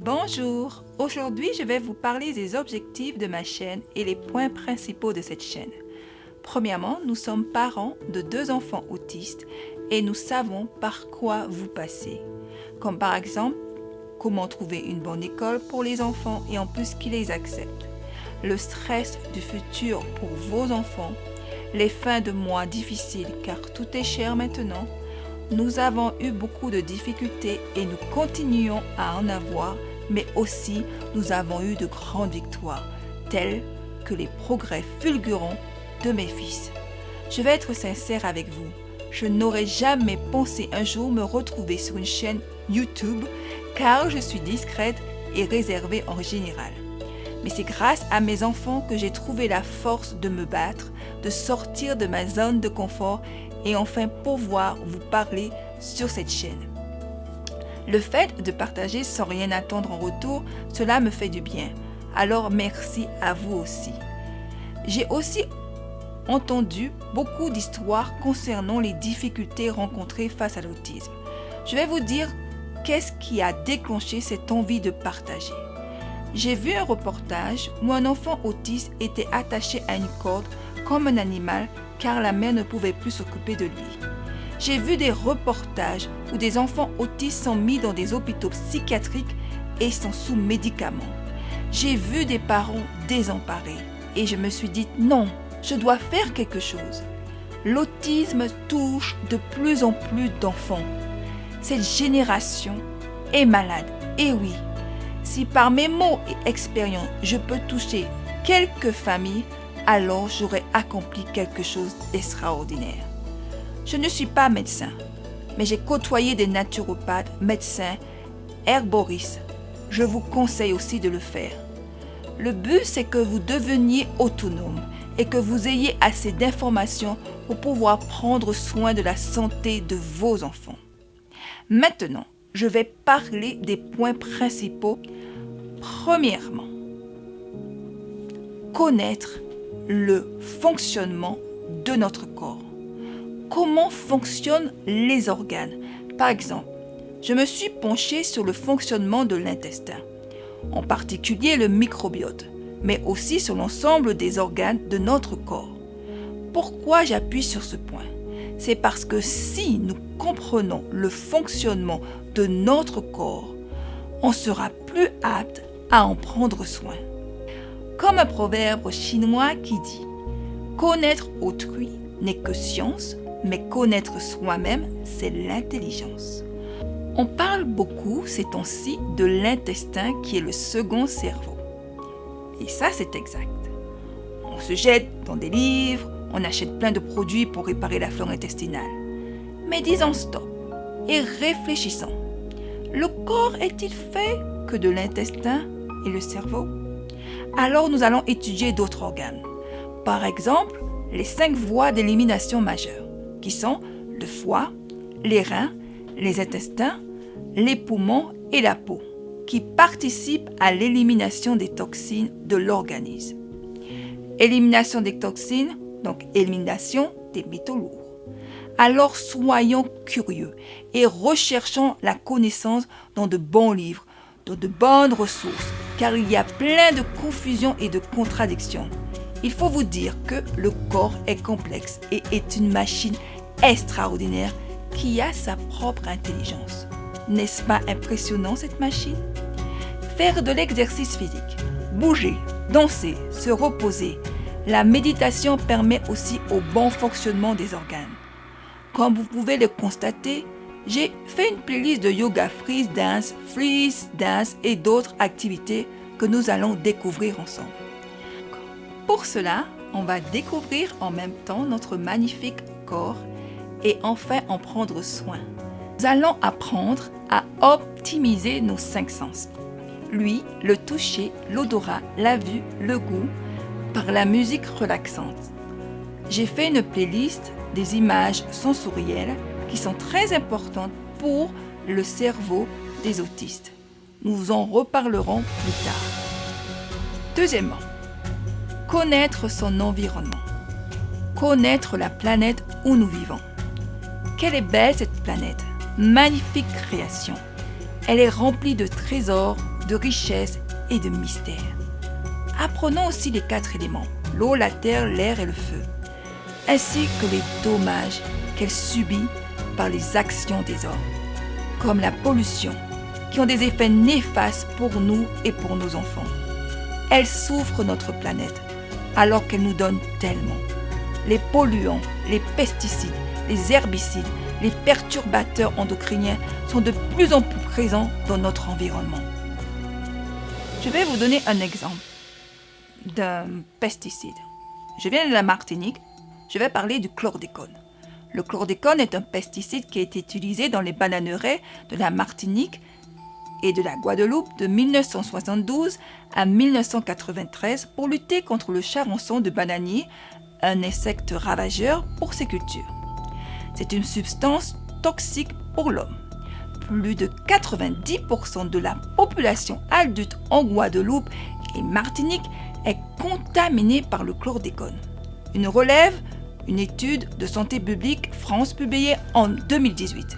Bonjour, aujourd'hui je vais vous parler des objectifs de ma chaîne et les points principaux de cette chaîne. Premièrement, nous sommes parents de 2 enfants autistes et nous savons par quoi vous passez. Comme par exemple, comment trouver une bonne école pour les enfants et en plus qui les acceptent. Le stress du futur pour vos enfants, les fins de mois difficiles car tout est cher maintenant. Nous avons eu beaucoup de difficultés et nous continuons à en avoir, mais aussi nous avons eu de grandes victoires, telles que les progrès fulgurants de mes fils. Je vais être sincère avec vous, je n'aurais jamais pensé un jour me retrouver sur une chaîne YouTube car je suis discrète et réservée en général. Mais c'est grâce à mes enfants que j'ai trouvé la force de me battre, de sortir de ma zone de confort et enfin pouvoir vous parler sur cette chaîne. Le fait de partager sans rien attendre en retour, cela me fait du bien. Alors merci à vous aussi. J'ai aussi entendu beaucoup d'histoires concernant les difficultés rencontrées face à l'autisme. Je vais vous dire qu'est-ce qui a déclenché cette envie de partager. J'ai vu un reportage où un enfant autiste était attaché à une corde comme un animal car la mère ne pouvait plus s'occuper de lui. J'ai vu des reportages où des enfants autistes sont mis dans des hôpitaux psychiatriques et sont sous médicaments. J'ai vu des parents désemparés et je me suis dit non, je dois faire quelque chose. L'autisme touche de plus en plus d'enfants. Cette génération est malade, et oui. Si par mes mots et expériences, je peux toucher quelques familles, alors j'aurai accompli quelque chose d'extraordinaire. Je ne suis pas médecin, mais j'ai côtoyé des naturopathes, médecins, herboristes. Je vous conseille aussi de le faire. Le but, c'est que vous deveniez autonome et que vous ayez assez d'informations pour pouvoir prendre soin de la santé de vos enfants. Maintenant, je vais parler des points principaux. Premièrement, connaître le fonctionnement de notre corps. Comment fonctionnent les organes? Par exemple, je me suis penchée sur le fonctionnement de l'intestin, en particulier le microbiote, mais aussi sur l'ensemble des organes de notre corps. Pourquoi j'appuie sur ce point? C'est parce que si nous comprenons le fonctionnement de notre corps, on sera plus apte à en prendre soin. Comme un proverbe chinois qui dit « Connaître autrui n'est que science, mais connaître soi-même, c'est l'intelligence ». On parle beaucoup ces temps-ci de l'intestin qui est le second cerveau. Et ça, c'est exact. On se jette dans des livres, on achète plein de produits pour réparer la flore intestinale. Mais disons stop et réfléchissons. Le corps est-il fait que de l'intestin et le cerveau? Alors nous allons étudier d'autres organes. Par exemple, les 5 voies d'élimination majeures, qui sont le foie, les reins, les intestins, les poumons et la peau, qui participent à l'élimination des toxines de l'organisme. Élimination des toxines, donc élimination des métaux lourds. Alors soyons curieux et recherchons la connaissance dans de bons livres, dans de bonnes ressources, car il y a plein de confusion et de contradictions. Il faut vous dire que le corps est complexe et est une machine extraordinaire qui a sa propre intelligence. N'est-ce pas impressionnant cette machine? Faire de l'exercice physique, bouger, danser, se reposer. La méditation permet aussi au bon fonctionnement des organes. Comme vous pouvez le constater, j'ai fait une playlist de yoga freeze dance et d'autres activités que nous allons découvrir ensemble. Pour cela, on va découvrir en même temps notre magnifique corps et enfin en prendre soin. Nous allons apprendre à optimiser nos 5 sens. Lui, le toucher, l'odorat, la vue, le goût, par la musique relaxante. J'ai fait une playlist des images sensorielles qui sont très importantes pour le cerveau des autistes. Nous en reparlerons plus tard. Deuxièmement, connaître son environnement. Connaître la planète où nous vivons. Quelle est belle cette planète! Magnifique création! Elle est remplie de trésors, de richesse et de mystère. Apprenons aussi les 4 éléments, l'eau, la terre, l'air et le feu, ainsi que les dommages qu'elle subit par les actions des hommes, comme la pollution, qui ont des effets néfastes pour nous et pour nos enfants. Elle souffre notre planète, alors qu'elle nous donne tellement. Les polluants, les pesticides, les herbicides, les perturbateurs endocriniens sont de plus en plus présents dans notre environnement. Je vais vous donner un exemple d'un pesticide. Je viens de la Martinique, je vais parler du chlordécone. Le chlordécone est un pesticide qui a été utilisé dans les bananeraies de la Martinique et de la Guadeloupe de 1972 à 1993 pour lutter contre le charançon de bananier, un insecte ravageur pour ces cultures. C'est une substance toxique pour l'homme. Plus de 90% de la population adulte en Guadeloupe et Martinique est contaminée par le chlordécone. Une relève, une étude de Santé publique France publiée en 2018.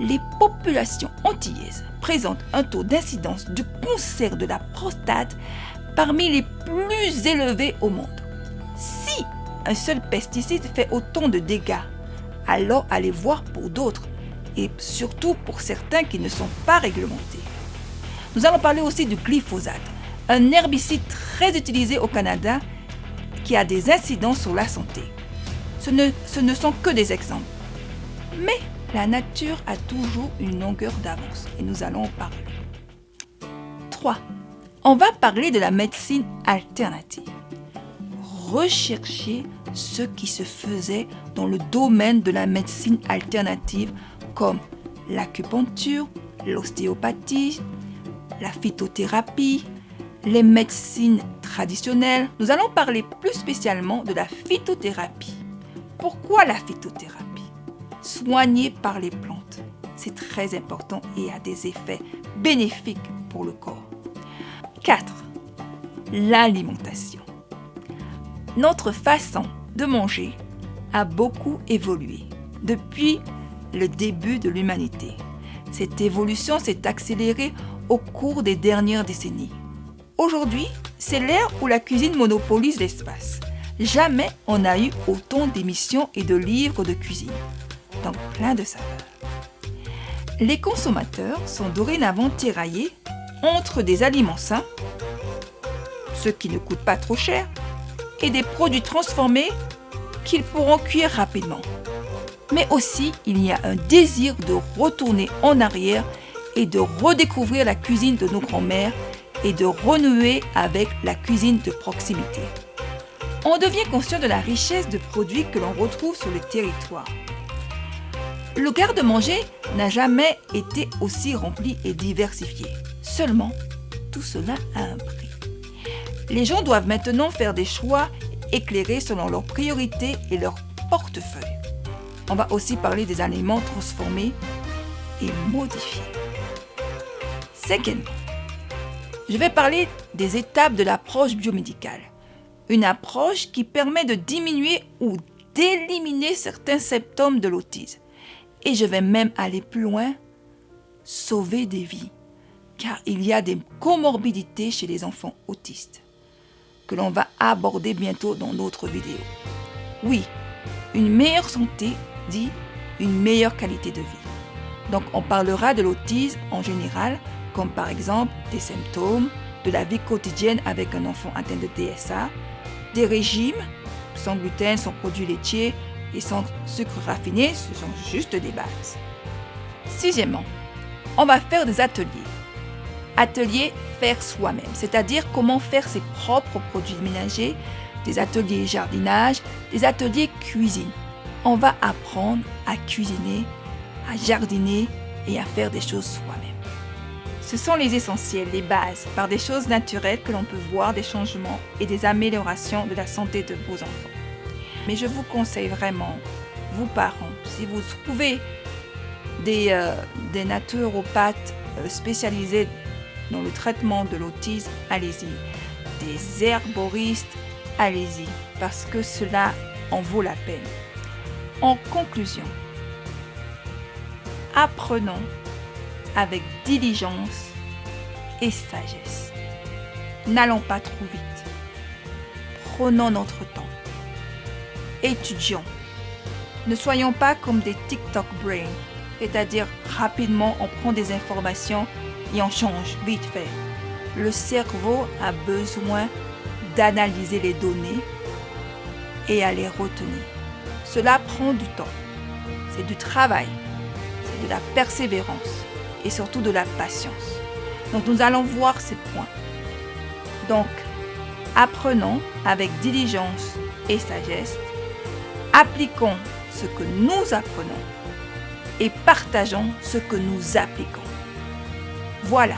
Les populations antillaises présentent un taux d'incidence du cancer de la prostate parmi les plus élevés au monde. Si un seul pesticide fait autant de dégâts, alors allez voir pour d'autres et surtout pour certains qui ne sont pas réglementés. Nous allons parler aussi du glyphosate, un herbicide très utilisé au Canada qui a des incidences sur la santé. Ce ne sont que des exemples. Mais la nature a toujours une longueur d'avance et nous allons en parler. 3. On va parler de la médecine alternative. Recherchez ce qui se faisait dans le domaine de la médecine alternative comme l'acupuncture, l'ostéopathie, la phytothérapie, les médecines traditionnelles. Nous allons parler plus spécialement de la phytothérapie. Pourquoi la phytothérapie? Soigner par les plantes, c'est très important et a des effets bénéfiques pour le corps. 4. L'alimentation. Notre façon de manger a beaucoup évolué depuis le début de l'humanité. Cette évolution s'est accélérée au cours des dernières décennies. Aujourd'hui, c'est l'ère où la cuisine monopolise l'espace. Jamais on n'a eu autant d'émissions et de livres de cuisine, dans plein de saveurs. Les consommateurs sont dorénavant tiraillés entre des aliments sains, ceux qui ne coûtent pas trop cher, et des produits transformés qu'ils pourront cuire rapidement. Mais aussi, il y a un désir de retourner en arrière et de redécouvrir la cuisine de nos grands-mères et de renouer avec la cuisine de proximité. On devient conscient de la richesse de produits que l'on retrouve sur le territoire. Le garde-manger n'a jamais été aussi rempli et diversifié. Seulement, tout cela a un prix. Les gens doivent maintenant faire des choix éclairés selon leurs priorités et leur portefeuille. On va aussi parler des aliments transformés et modifiés. Cinquièmement, je vais parler des étapes de l'approche biomédicale. Une approche qui permet de diminuer ou d'éliminer certains symptômes de l'autisme. Et je vais même aller plus loin, sauver des vies. Car il y a des comorbidités chez les enfants autistes que l'on va aborder bientôt dans notre vidéo. Oui, une meilleure santé dit une meilleure qualité de vie. Donc on parlera de l'autisme en général, comme par exemple des symptômes, de la vie quotidienne avec un enfant atteint de DSA, des régimes sans gluten, sans produits laitiers et sans sucre raffiné, ce sont juste des bases. Sixièmement, on va faire des ateliers. Ateliers faire soi-même, c'est-à-dire comment faire ses propres produits ménagers, des ateliers jardinage, des ateliers cuisine. On va apprendre à cuisiner, à jardiner et à faire des choses soi-même. Ce sont les essentiels, les bases, par des choses naturelles que l'on peut voir des changements et des améliorations de la santé de vos enfants. Mais je vous conseille vraiment, vous parents, si vous trouvez des naturopathes spécialisés dans le traitement de l'autisme, allez-y. Des herboristes, allez-y, parce que cela en vaut la peine. En conclusion, apprenons avec diligence et sagesse. N'allons pas trop vite. Prenons notre temps. Étudions. Ne soyons pas comme des TikTok brains, c'est-à-dire rapidement on prend des informations et on change vite fait. Le cerveau a besoin d'analyser les données et à les retenir. Cela prend du temps. C'est du travail, c'est de la persévérance et surtout de la patience. Donc nous allons voir ces points. Donc, apprenons avec diligence et sagesse, appliquons ce que nous apprenons et partageons ce que nous appliquons. Voilà.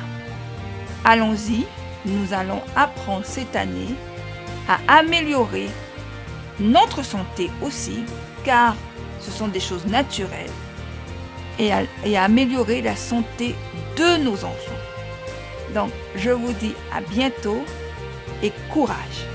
Allons-y, nous allons apprendre cette année à améliorer notre santé aussi, car ce sont des choses naturelles, et à améliorer la santé de nos enfants. Donc, je vous dis à bientôt et courage!